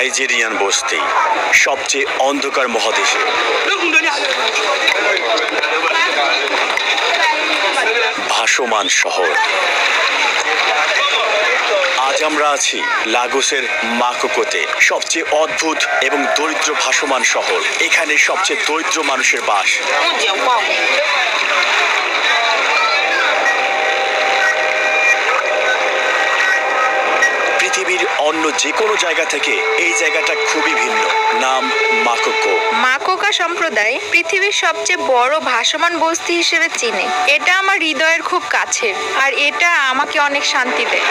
Nigerian বস্তি, সবচেয়ে অন্ধকার মহাদেশে। ভাসমান শহর। আজ আমরা আছি লাগোসের মাকোকোতে, সবচেয়ে অদ্ভুত এবং দরিদ্র ভাসমান শহর। এখানে সবচেয়ে দরিদ্র মানুষের বাস। পৃথিবীর অন্য যে কোনো জায়গা থেকে এই জায়গাটা খুবই ভিন্ন। নাম মাকোকো। মাকোকা সম্প্রদায় পৃথিবীর সবচেয়ে বড় ভাসমান বস্তি হিসেবে চিনে। এটা আমার হৃদয়ের খুব কাছের, আর এটা আমাকে অনেক শান্তি দেয়।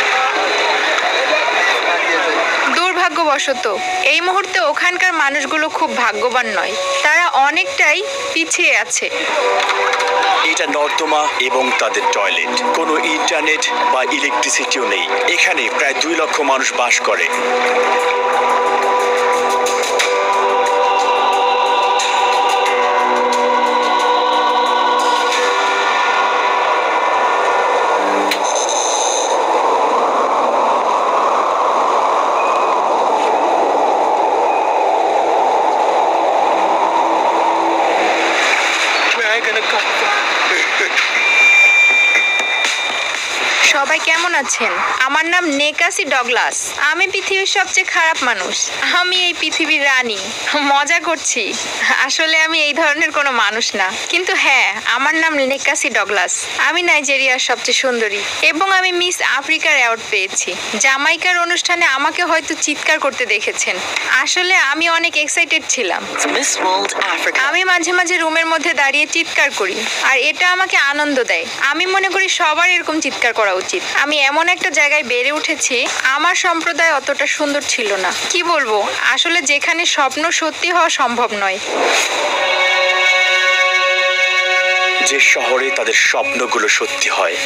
দুর্ভাগ্যবশত এই মুহূর্তে ওখানকার মানুষগুলো খুব ভাগ্যবান নয়, তারা অনেকটাই পিছিয়ে আছে। এটা নর্দমা এবং তাদের টয়লেট। কোনো ইন্টারনেট বা ইলেকট্রিসিটিও নেই। এখানে প্রায় 2 লক্ষ মানুষ বাস করে। সবাই কেমন আছেন? আমার নাম নেকাসি ডগলাস। আমি পৃথিবীর সবচেয়ে খারাপ মানুষ। আমি এই পৃথিবীর রানী। মজা করছি, আসলে আমি এই ধরনের কোনো মানুষ না। কিন্তু হ্যাঁ, আমার নাম নেকাসি ডগলাস। আমি নাইজেরিয়ার সবচেয়ে সুন্দরী এবং আমি মিস আফ্রিকার অ্যাওয়ার্ড পেয়েছি। জামাইকার অনুষ্ঠানে আমাকে হয়তো চিৎকার করতে দেখেছেন। আসলে আমি অনেক এক্সাইটেড ছিলাম। আমি মাঝে মাঝে রুমের মধ্যে দাঁড়িয়ে চিৎকার করি, আর এটা আমাকে আনন্দ দেয়। আমি মনে করি সবার এরকম চিৎকার করা উচিত। আমি এমন একটা জায়গায় বেড়ে উঠেছি, আমার সম্প্রদায় অতটা সুন্দর ছিল না। কি বলবো, আসলে যেখানে স্বপ্ন সত্যি হওয়া সম্ভব নয়। যে শহরে তাদের স্বপ্নগুলো সত্যি হয়।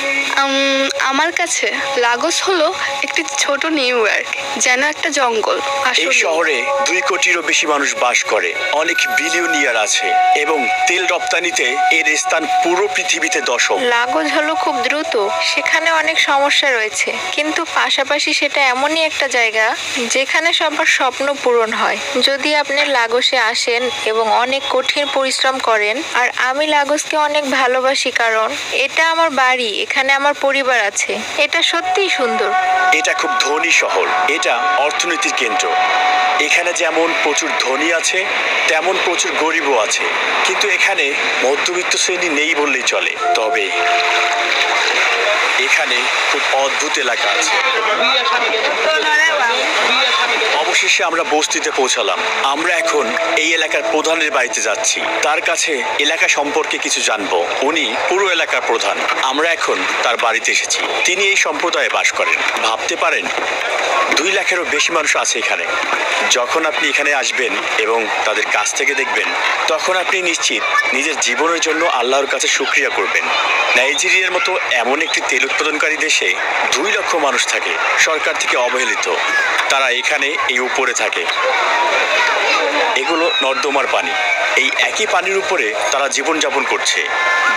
আমার কাছে লাগোস হলো একটি ছোট নিউ ইয়র্ক, যেন একটা জঙ্গল। এই শহরে 2 কোটিরও বেশি মানুষ বাস করে। অনেক বিলিয়নিয়ার আছে এবং তেল রপ্তানিতে এর স্থান পুরো পৃথিবীতে 10ম। লাগোস হলো খুব দ্রুত, সেখানে অনেক সমস্যা রয়েছে, কিন্তু পাশাপাশি সেটা এমনই একটা জায়গা যেখানে সবার স্বপ্ন পূরণ হয় যদি আপনি লাগোসে আসেন এবং অনেক কঠিন পরিশ্রম করেন। আর আমি লাগোসকে অনেক ভালোবাসি, কারণ এটা আমার বাড়ি, এখানে আমার পরিবার আছে। এটা সত্যিই সুন্দর। এটা খুব ধনী শহর। এটা অর্থনীতির কেন্দ্র। এখানে যেমন প্রচুর ধনী আছে, তেমন প্রচুর গরিবও আছে। কিন্তু এখানে মধ্যবিত্ত শ্রেণী নেই বললেই চলে। তবে এখানে খুব অদ্ভুত এলাকা আছে। অবশেষে আমরা বস্তিতে পৌঁছালাম। আমরা এখন এই এলাকার প্রধানের বাড়িতে যাচ্ছি। তার কাছে এলাকা সম্পর্কে কিছু জানবো। উনি পুরো এলাকার প্রধান। আমরা এখন তার বাড়িতে এসেছি। তিনি এই সম্প্রদায়ে বাস করেন। ভাবতে পারেন 2 লাখেরও বেশি মানুষ আছে এখানে। যখন আপনি এখানে আসবেন এবং তাদের কাছ থেকে দেখবেন, তখন আপনি নিশ্চিত নিজের জীবনের জন্য আল্লাহর কাছে শুকরিয়া করবেন। নাইজেরিয়ার মতো এমন একটি তেল উৎপাদনকারী দেশে 2 লক্ষ মানুষ থাকে, সরকার থেকে অবহেলিত। তারা এখানে এই উপরে থাকে। এগুলো নর্দমার পানি। এই একই পানির উপরে তারা জীবনযাপন করছে।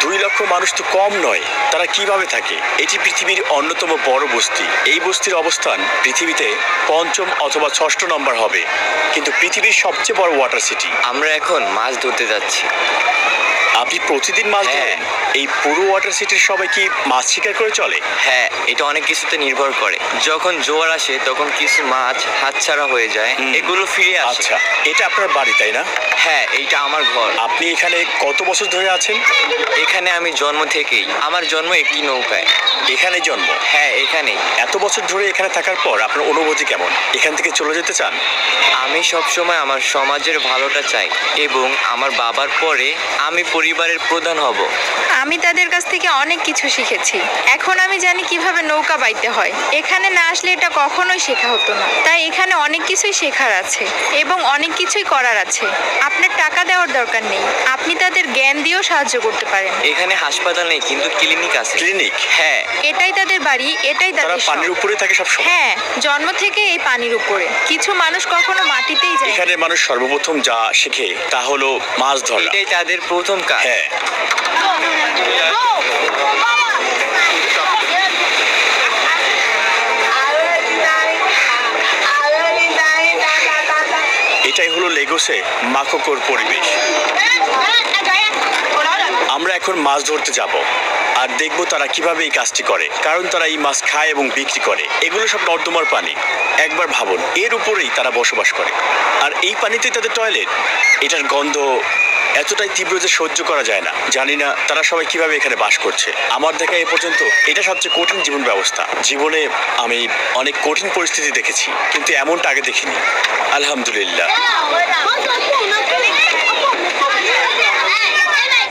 2 লক্ষ মানুষ তো কম নয়। তারা কিভাবে থাকে? এটি পৃথিবীর অন্যতম বড় বস্তি। এই বস্তির অবস্থান পৃথিবীতে 5ম অথবা 6ষ্ঠ নম্বর হবে, কিন্তু পৃথিবীর সবচেয়ে বড় ওয়াটার সিটি। আমরা এখন মাছ ধরতে যাচ্ছি। আপনি প্রতিদিন মাছ ধরেন? এই পুরো ওয়াটার সিটির সবাই কি মাছ শিকার করে চলে? হ্যাঁ, এটা অনেক কিছুতে নির্ভর করে। যখন জোয়ার আসে তখন কিছু মাছ হাতছাড়া হয়ে যায়, এগুলো ফিরে আসে। আচ্ছা, এটা আপনার বাড়ি তাই না? হ্যাঁ, এইটা আমার ঘর। আপনি এখানে কত বছর ধরে আছেন? এখানে আমি জন্ম থেকেই। আমার জন্ম একটি নৌকায়। এখানে জন্ম? হ্যাঁ, এখানেই। এত বছর ধরে এখানে থাকার পর আপনার অনুভূতি কেমন? এখান থেকে চলে যেতে চান? আমি সবসময় আমার সমাজের ভালোটা চাই এবং আমার বাবার পরে আমি পরিবারের প্রধান হব। আমি তাদের কাছ থেকে অনেক কিছু শিখেছি। এখন আমি জানি কিভাবে নৌকা বাইতে হয়। এখানে না আসলে এটা কখনোই শেখা হতো না। তাই এখানে অনেক কিছুই শেখার আছে এবং অনেক কিছুই করার আছে। আপনার টাকা দেওয়ার দরকার নেই, আপনি তাদের জ্ঞান দিয়েও সাহায্য করতে পারেন। এখানে হাসপাতাল নেই, কিন্তু ক্লিনিক আছে। ক্লিনিক? হ্যাঁ। এটাই তাদের বাড়ি, এটাই তারা তাদের সব। পানির উপরে থাকে সব সময়? হ্যাঁ, জন্ম থেকে এই পানির উপরে। কিছু মানুষ কখনো মাটিতেই যায়। এখানে মানুষ সর্বপ্রথম যা শেখে তা হলো মাছ ধরা। এটাই তাদের প্রথম কাজ। হ্যাঁ। এটাই হলো লেগোসে মাকোকোর পরিবেশ। আমরা এখন মাছ ধরতে যাব আর দেখবো তারা কিভাবে এই কাজটি করে, কারণ তারা এই মাছ খায় এবং বিক্রি করে। এগুলো সব নর্দমার পানি। একবার ভাবুন, এর উপরেই তারা বসবাস করে, আর এই পানিতেই তাদের টয়লেট। এটার গন্ধ এতটাই তীব্র যে সহ্য করা যায় না। জানি না তারা সবাই কিভাবে এখানে বাস করছে। আমার দেখা এ পর্যন্ত এটা সবচেয়ে কঠিন জীবন ব্যবস্থা। জীবনে আমি অনেক কঠিন পরিস্থিতি দেখেছি, কিন্তু এমনটা আগে দেখিনি। আলহামদুলিল্লাহ।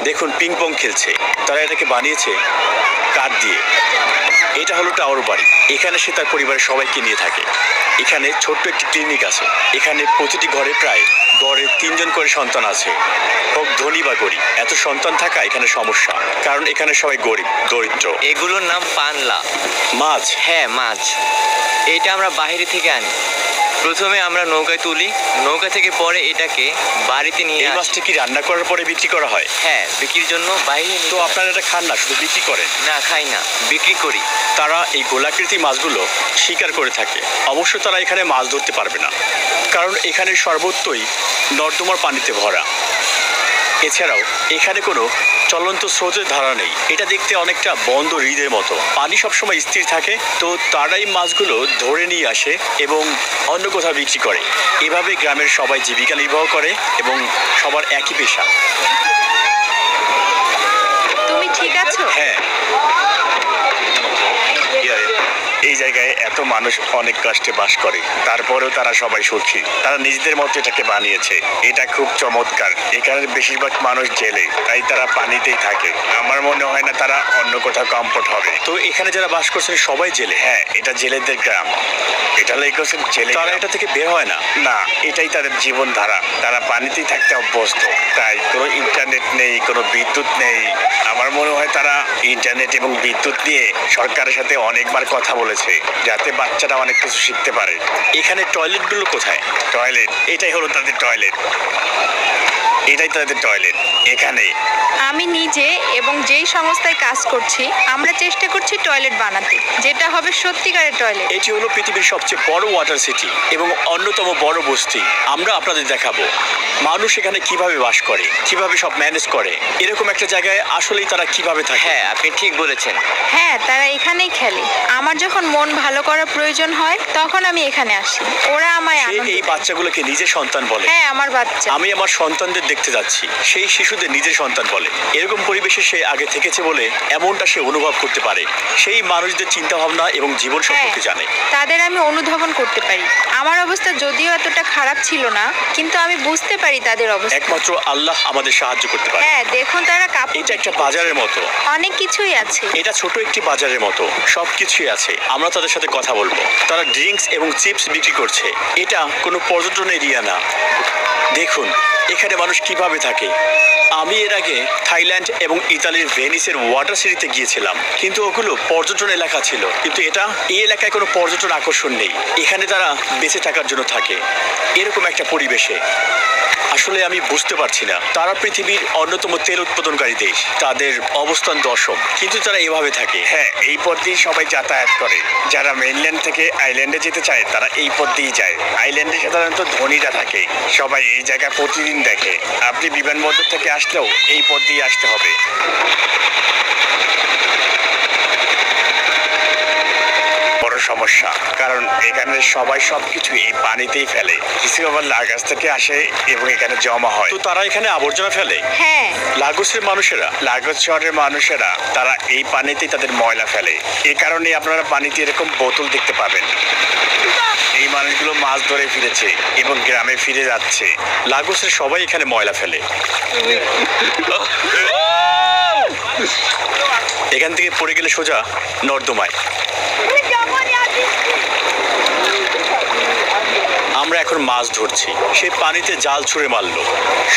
দেখুন, পিং পং খেলছে। তারা এটাকে বানিয়েছে কাঠ দিয়ে। এটা হলো টাওয়ার বাড়ি। এখানে সে তার পরিবারের সবাইকে নিয়ে থাকে। এখানে ছোট্ট একটি ক্লিনিক আছে। এখানে প্রতিটি ঘরে প্রায় গড়ে 3 জন করে সন্তান আছে, হোক ধনী বা গরিব। এত সন্তান থাকা এখানে সমস্যা, কারণ এখানে সবাই গরিব দরিদ্র। এগুলোর নাম পানলা। মাছ। হ্যাঁ, মাছ। এটা আমরা বাইরে থেকে আনি। প্রথমে আমরা নৌকায় তুলি, নৌকা থেকে পরে এটাকে বাড়িতে নিয়ে এই আসি। মাছটা কি রান্না করার পরে বিক্রি করা হয়? হ্যাঁ, বিক্রির জন্য বাইরে নিয়ে তো আসি। আপনারা এটা খান না, শুধু বিক্রি করেন? না, খাই না, বিক্রি করি। তারা এই গোলাকৃতি মাছগুলো শিকার করে থাকে। অবশ্য তারা এখানে মাছ ধরতে পারবে না, কারণ এখানে সর্বত্রই নর্দমার পানিতে ভরা। এছাড়াও এখানে কোনো চলন্ত স্রোতের ধারা নেই। এটা দেখতে অনেকটা বন্ধ হ্রদের মতো। পানি সবসময় স্থির থাকে। তো তারাই মাছগুলো ধরে নিয়ে আসে এবং অন্য কোথাও বিক্রি করে। এভাবে গ্রামের সবাই জীবিকা নির্বাহ করে এবং সবার একই পেশা। তুমি ঠিক আছো? হ্যাঁ, এই জায়গায় এত মানুষ অনেক কষ্টে বাস করে, তারপরেও তারা সবাই সুখী। তারা নিজেদের মতো এটাকে বানিয়েছে। এটা খুব চমৎকার। এখানে বেশিরভাগ মানুষ জেলে, তাই তারা পানিতেই থাকে। আমার মনে হয় না তারা অন্য কোথাও কমফোর্ট হবে। তো এখানে যারা বাস করছেন সবাই জেলে? হ্যাঁ, এটা জেলেদের গ্রাম। এটা লেগোসের জেলে। তারা এটা থেকে বের হয় না? না, এটাই তাদের জীবনধারা। তারা পানিতেই থাকতে অভ্যস্ত। তাই কোনো ইন্টারনেট নেই, কোনো বিদ্যুৎ নেই। আমার মনে হয় তারা ইন্টারনেট এবং বিদ্যুৎ নিয়ে সরকারের সাথে অনেকবার কথা বলেছে, যাতে বাচ্চারা অনেক কিছু শিখতে পারে। এখানে টয়লেটগুলো কোথায়? টয়লেট, এটাই হলো তাদের টয়লেট। এটাই তাদের টয়লেট এখানে। আমি নিজে এবং যেই সংস্থায় কাজ করছি, আমরা চেষ্টা করছি টয়লেট বানাতে, যেটা হবে সত্যিকারের টয়লেট। এটি হলো পৃথিবীর সবচেয়ে বড় ওয়াটার সিটি এবং অন্যতম বড় বস্তি। আমরা আপনাদের দেখাবো মানুষ এখানে কিভাবে বাস করে, কিভাবে সব ম্যানেজ করে। এরকম একটা জায়গায় আসলেই তারা কিভাবে থাকে। হ্যাঁ, আপনি ঠিক বলেছেন। হ্যাঁ, তারা এখানেই খেলে। আমার যখন মন ভালো করার প্রয়োজন হয়, তখন আমি এখানে আসি। ওরা আমায় সে আনন্দ এই দেয়। বাচ্চাগুলোকে নিজের সন্তান বলে। হ্যাঁ, আমার বাচ্চা। আমি আমার সন্তানদের দেখতে যাচ্ছি। সেই শিশুদের নিজের সন্তান বলে। এরকম পরিবেশে সে আগে থেকেছে বলে এমনটা সে অনুভব করতে পারে। সেই মানুষদের চিন্তা ভাবনা এবং জীবন সম্পর্কে জানে। তাদের আমি অনুধাবন করতে পারি। আমার অবস্থা যদিও এতটা খারাপ ছিল না, কিন্তু আমি বুঝতে পারি তাদের অবস্থা। একমাত্র আল্লাহ আমাদের সাহায্য করতে পারে। হ্যাঁ, দেখুন তারা কাপড়। এটা একটা বাজারের মতো। অনেক কিছুই আছে। এটা ছোট একটি বাজারের মতো, সবকিছুই আছে। আমরা তাদের সাথে কথা বলবো। তারা ড্রিঙ্কস এবং চিপস বিক্রি করছে। এটা কোনো পর্যটন এরিয়া না। দেখুন এখানে মানুষ কিভাবে থাকে। আমি এর আগে থাইল্যান্ড এবং ইতালির ভেনিসের ওয়াটার সিটিতে গিয়েছিলাম, কিন্তু ওগুলো পর্যটন এলাকা ছিল। কিন্তু এই এলাকায় কোনো পর্যটন আকর্ষণ নেই। এখানে তারা বেঁচে থাকার জন্য থাকে এরকম একটা পরিবেশে। আসলে আমি বুঝতে পারছি না। তারা পৃথিবীর অন্যতম তেল উৎপাদনকারী দেশ। তাদের অবস্থান দশম, কিন্তু তারা এভাবে থাকে। হ্যাঁ, এই পথ দিয়ে সবাই যাতায়াত করে। যারা মেইনল্যান্ড থেকে আইল্যান্ডে যেতে চায় তারা এই পথ দিয়েই যায়। আইল্যান্ডে সাধারণত ধনীরা থাকে। সবাই এই জায়গা প্রতিদিন দেখে। আপনি বিমানবন্দর থেকে আসলেও এই পথ দিয়ে আসতে হবে। বড় সমস্যা, কারণ এখানে সবাই সবকিছু এই পানিতেই ফেলে। কিছু আবার লাগোস থেকে আসে এবং এখানে জমা হয়। তো তারা এখানে আবর্জনা ফেলে? হ্যাঁ, লাগোসের মানুষেরা, লাগোস শহরের মানুষেরা তারা এই পানিতেই তাদের ময়লা ফেলে। এই কারণে আপনারা পানিতে এরকম বোতল দেখতে পাবেন। এই মানুষগুলো মাছ ধরে ফিরেছে এবং গ্রামে ফিরে যাচ্ছে। লাগোসের সবাই এখানে ময়লা ফেলে। এখান থেকে পড়ে গেলে সোজা নর্দমায়। আমরা এখন মাছ ধরছি। সে পানিতে জাল ছুঁড়ে মারলো।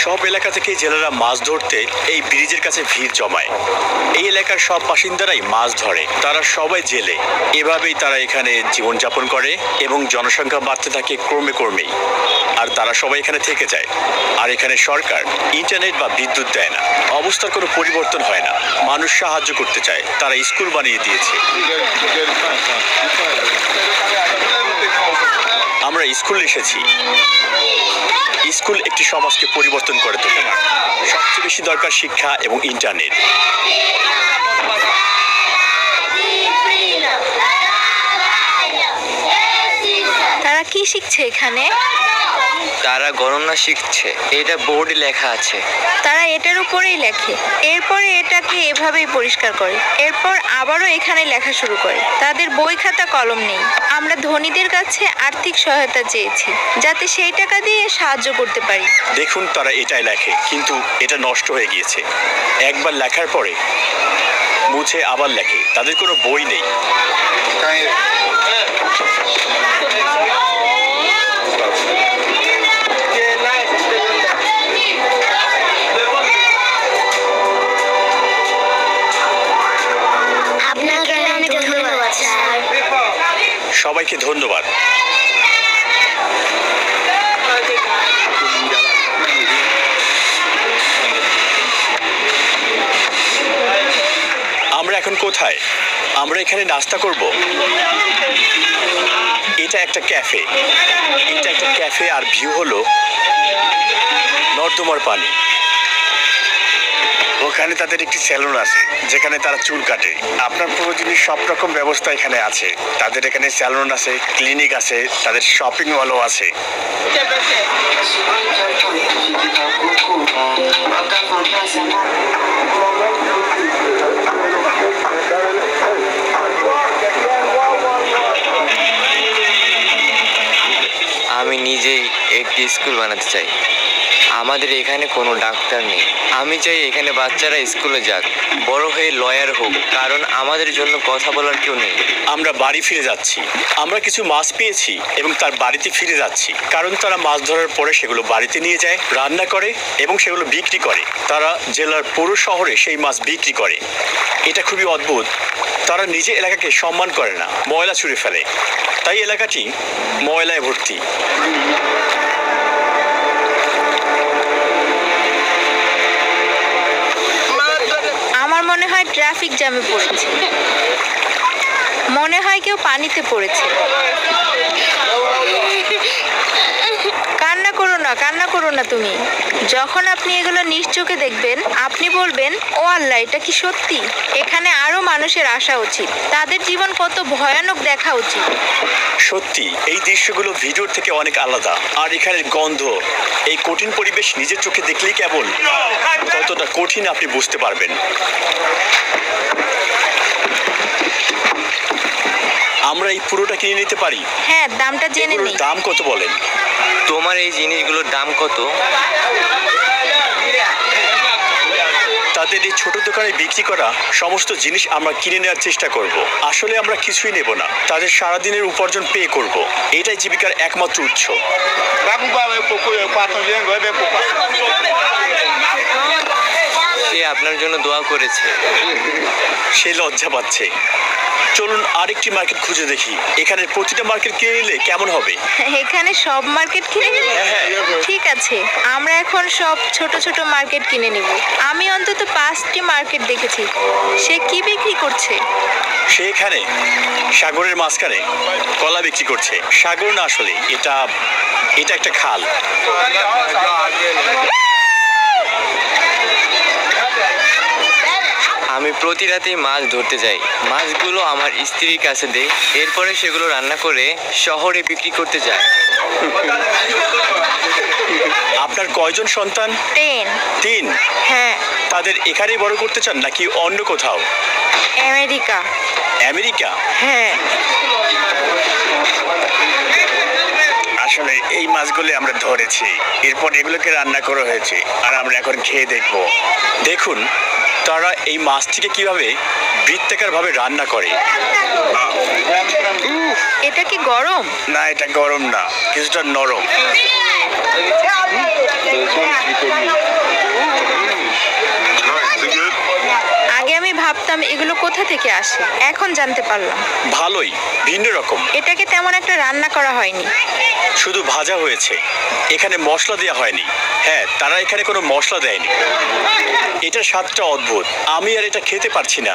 সব এলাকা থেকে জেলেরা মাছ ধরতে এই ব্রিজের কাছে ভিড় জমায়। এই এলাকার সব বাসিন্দারাই মাছ ধরে। তারা সবাই জেলে। এভাবেই তারা এখানে জীবনযাপন করে এবং জনসংখ্যা বাড়তে থাকে ক্রমেই। আর তারা সবাই এখানে থেকে যায়। আর এখানে সরকার ইন্টারনেট বা বিদ্যুৎ দেয় না। অবস্থার কোনো পরিবর্তন হয় না। মানুষ সাহায্য করতে চায়, তারা স্কুল বানিয়ে দিয়েছে। আমরা স্কুলে এসেছি। সমাজকে পরিবর্তন করে তোলে। সবচেয়ে বেশি দরকার শিক্ষা এবং ইন্টারনেট। তারা কি শিখছে এখানে? তারা গণনা শিখছে, এটা বোর্ডে লেখা আছে। তারা এটার উপরেই লেখে, এরপরে এটাকে এভাবেই পরিষ্কার করে, এরপর আবারও এখানে লেখা শুরু করে। তাদের বই খাতা কলম নেই। আমরা ধনীদের কাছে আর্থিক সহায়তা চেয়েছি যাতে সেই টাকা দিয়ে সাহায্য করতে পারি। দেখুন তারা এটাই লেখে, কিন্তু এটা নষ্ট হয়ে গিয়েছে। একবার লেখার পরে মুছে আবার লেখে। তাদের কোনো বই নেই। আপনাকে অনেক ধন্যবাদ স্যার। সবাইকে ধন্যবাদ। আমরা এখন কোথায়? আমরা এখানে নাস্তা করব। এটা একটা ক্যাফে। এটা একটা ক্যাফে আর ভিউ হলো নর্দমার পানি। ওখানে তাদের একটি সেলুন আছে যেখানে তারা চুল কাটে। আপনার প্রয়োজনীয় সব রকম ব্যবস্থা এখানে আছে। তাদের এখানে সেলুন আছে, ক্লিনিক আছে, তাদের শপিং মলও আছে। আমি নিজেই একটি স্কুল বানাতে চাই। আমাদের এখানে কোনো ডাক্তার নেই। আমি চাই এখানে বাচ্চারা স্কুলে যাক, বড় হয়ে লয়ার হোক, কারণ আমাদের জন্য কথা বলার কেউ নেই। আমরা বাড়ি ফিরে যাচ্ছি। আমরা কিছু মাছ পেয়েছি এবং তার বাড়িতে ফিরে যাচ্ছি, কারণ তারা মাছ ধরার পরে সেগুলো বাড়িতে নিয়ে যায়, রান্না করে এবং সেগুলো বিক্রি করে। তারা জেলার পুরো শহরে সেই মাছ বিক্রি করে। এটা খুবই অদ্ভুত। তারা নিজে এলাকাকে সম্মান করে না, ময়লা ছুঁড়ে ফেলে। তাই এলাকাটি ময়লায় ভর্তি। আমার মনে হয় ট্রাফিক জ্যামে পড়েছে। মনে হয় কেউ পানিতে পড়েছে। কান্না করো না তুমি। যখন আপনি এগুলো নিজ চোখে দেখবেন, আপনি বলবেন, ও আল্লাহ, এটা কি সত্যি? এখানে আরো মানুষের আসা উচিত। তাদের জীবন কত ভয়ানক দেখা উচিত। সত্যি এই দৃশ্যগুলো ভিডিওর থেকে অনেক আলাদা। আর এখানের গন্ধ, এই কঠিন পরিবেশ নিজের চোখে দেখলেই কেবল কতটা কঠিন আপনি বুঝতে পারবেন। আমরা এই পুরোটা কিনে নিতে পারি। হ্যাঁ, দামটা জেনে এগুলোর নিই। দাম কত বলেন? তোমার এই জিনিসগুলোর দাম কত? তাদের এই ছোট দোকানে বিক্রি করা সমস্ত জিনিস আমরা কিনে নেওয়ার চেষ্টা করব। আসলে আমরা কিছুই নেব না, তাদের সারাদিনের উপার্জন পে করব। এটাই জীবিকার একমাত্র উৎস। সে আপনার জন্য দোয়া করেছে। সে লজ্জা পাচ্ছে। চলুন আরেকটি মার্কেট খুঁজে দেখি। এখানে প্রতিটা মার্কেট কিনে নিলে কেমন হবে? এখানে সব মার্কেট কিনে নিব? হ্যাঁ। ঠিক আছে, আমরা এখন সব ছোট ছোট মার্কেট কিনে নেব। আমি অন্তত 5টি মার্কেট দেখেছি। সে কি বিক্রি করছে? সে এখানে সাগরের মাঝখানে কলা বিক্রি করছে। সাগর না, আসলে এটা একটা খাল। আমি প্রতি রাতেই মাছ ধরতে যাই। মাছগুলো আমার স্ত্রীর কাছে দেই, এরপরে সেগুলো রান্না করে শহরে বিক্রি করতে যাই। আপনার কয়জন সন্তান? 10। 3। হ্যাঁ। তাদের এখানেই বড় করতে চান নাকি অন্য কোথাও? আমেরিকা। আমেরিকা? হ্যাঁ। আসলে এই মাছগুলো আমরা ধরেছি, এরপর এগুলোকে রান্না করা হয়েছে আর আমরা এখন খেয়ে দেখব। দেখুন তারা এই মাছটিকে কিভাবে বৃত্তাকার ভাবে রান্না করে। এটা কি গরম? না, এটা গরম না, কিছুটা নরম। আগে আমি ভাবতাম এগুলো কোথা থেকে আসে, এখন জানতে পারলাম। ভালোই, ভিন্ন রকম। এটাকে তেমন একটা রান্না করা হয়নি, শুধু ভাজা হয়েছে। এখানে মশলা দেওয়া হয়নি। হ্যাঁ, তারা এখানে কোনো মশলা দেয়নি। এটার স্বাদটা অদ্ভুত। আমি আর এটা খেতে পারছি না।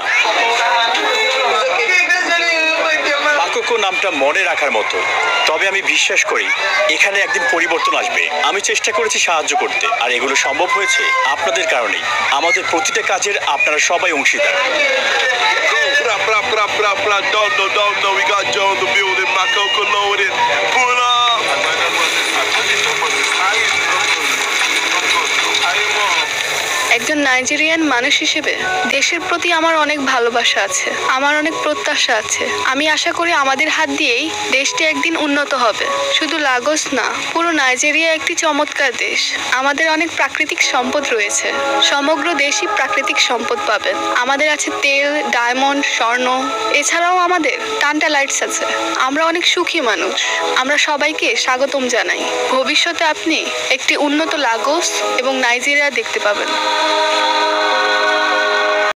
কোকো নামটা মনে রাখার মতো, তবে আমি বিশ্বাস করি এখানে একদিন পরিবর্তন আসবে। আমি চেষ্টা করেছি সাহায্য করতে, আর এগুলো সম্ভব হয়েছে আপনাদের কারণেই। আমাদের প্রতিটা কাজের আপনারা সবাই অংশীদার। Blah, blah, blah, blah, blah. Don't know. We got Joe in the building. My Coco loaded. Pull up. একজন নাইজেরিয়ান মানুষ হিসেবে দেশের প্রতি আমার অনেক ভালোবাসা আছে, আমার অনেক প্রত্যাশা আছে। আমি আশা করি আমাদের হাত দিয়েই দেশটি একদিন উন্নত হবে। শুধু লাগোস না, পুরো নাইজেরিয়া একটি চমৎকার দেশ। আমাদের অনেক প্রাকৃতিক সম্পদ রয়েছে, সমগ্র দেশই প্রাকৃতিক সম্পদ পাবে। আমাদের আছে তেল, ডায়মন্ড, স্বর্ণ, এছাড়াও আমাদের টান্টালাইটস আছে। আমরা অনেক সুখী মানুষ। আমরা সবাইকে স্বাগতম জানাই। ভবিষ্যতে আপনি একটি উন্নত লাগোস এবং নাইজেরিয়া দেখতে পাবেন।